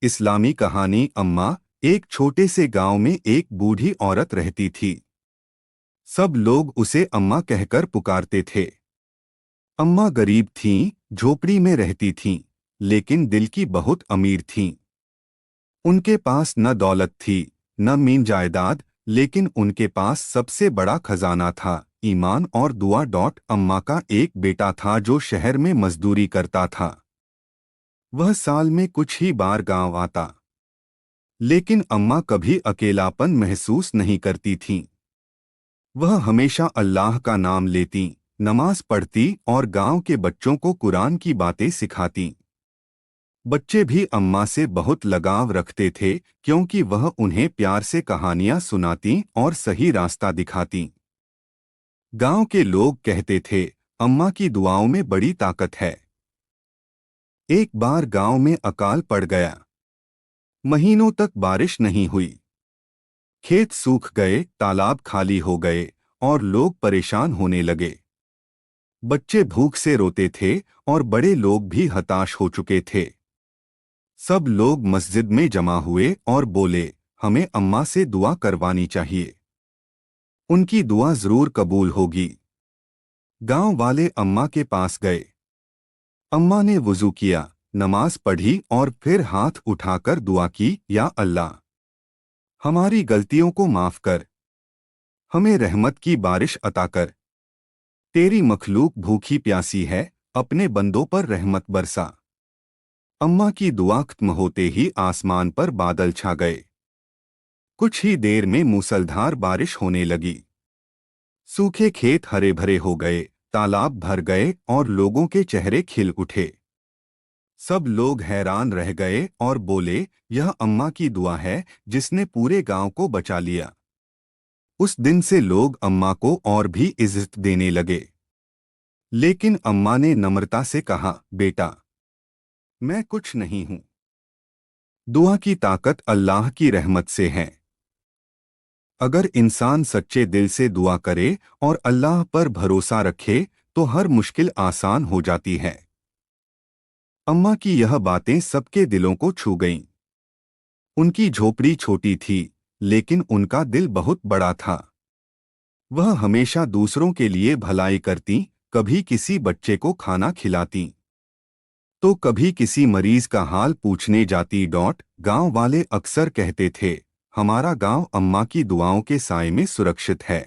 इस्लामी कहानी। अम्मा। एक छोटे से गांव में एक बूढ़ी औरत रहती थी। सब लोग उसे अम्मा कहकर पुकारते थे। अम्मा गरीब थीं, झोपड़ी में रहती थीं, लेकिन दिल की बहुत अमीर थीं। उनके पास न दौलत थी, न मीन जायदाद, लेकिन उनके पास सबसे बड़ा खजाना था, ईमान और दुआ। अम्मा का एक बेटा था जो शहर में मजदूरी करता था। वह साल में कुछ ही बार गांव आता, लेकिन अम्मा कभी अकेलापन महसूस नहीं करती थीं। वह हमेशा अल्लाह का नाम लेती, नमाज पढ़ती और गांव के बच्चों को कुरान की बातें सिखाती। बच्चे भी अम्मा से बहुत लगाव रखते थे, क्योंकि वह उन्हें प्यार से कहानियां सुनाती और सही रास्ता दिखाती। गांव के लोग कहते थे, अम्मा की दुआओं में बड़ी ताकत है। एक बार गांव में अकाल पड़ गया। महीनों तक बारिश नहीं हुई। खेत सूख गए, तालाब खाली हो गए और लोग परेशान होने लगे। बच्चे भूख से रोते थे और बड़े लोग भी हताश हो चुके थे। सब लोग मस्जिद में जमा हुए और बोले, हमें अम्मा से दुआ करवानी चाहिए। उनकी दुआ जरूर कबूल होगी। गांव वाले अम्मा के पास गए। अम्मा ने वुजू किया, नमाज पढ़ी और फिर हाथ उठाकर दुआ की, या अल्लाह, हमारी गलतियों को माफ कर, हमें रहमत की बारिश अता कर। तेरी मखलूक भूखी प्यासी है, अपने बंदों पर रहमत बरसा। अम्मा की दुआ खत्म होते ही आसमान पर बादल छा गए। कुछ ही देर में मूसलधार बारिश होने लगी। सूखे खेत हरे भरे हो गए, तालाब भर गए और लोगों के चेहरे खिल उठे। सब लोग हैरान रह गए और बोले, यह अम्मा की दुआ है जिसने पूरे गांव को बचा लिया। उस दिन से लोग अम्मा को और भी इज्जत देने लगे। लेकिन अम्मा ने नम्रता से कहा, बेटा, मैं कुछ नहीं हूं। दुआ की ताकत अल्लाह की रहमत से है। अगर इंसान सच्चे दिल से दुआ करे और अल्लाह पर भरोसा रखे तो हर मुश्किल आसान हो जाती है। अम्मा की यह बातें सबके दिलों को छू गईं। उनकी झोपड़ी छोटी थी, लेकिन उनका दिल बहुत बड़ा था। वह हमेशा दूसरों के लिए भलाई करती, कभी किसी बच्चे को खाना खिलाती, तो कभी किसी मरीज का हाल पूछने जाती। गांव वाले अक्सर कहते थे, हमारा गांव अम्मा की दुआओं के साए में सुरक्षित है।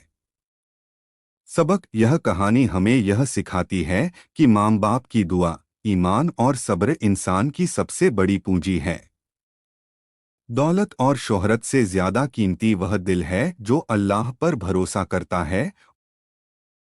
सबक। यह कहानी हमें यह सिखाती है कि माँ बाप की दुआ, ईमान और सब्र इंसान की सबसे बड़ी पूंजी है। दौलत और शोहरत से ज्यादा कीमती वह दिल है जो अल्लाह पर भरोसा करता है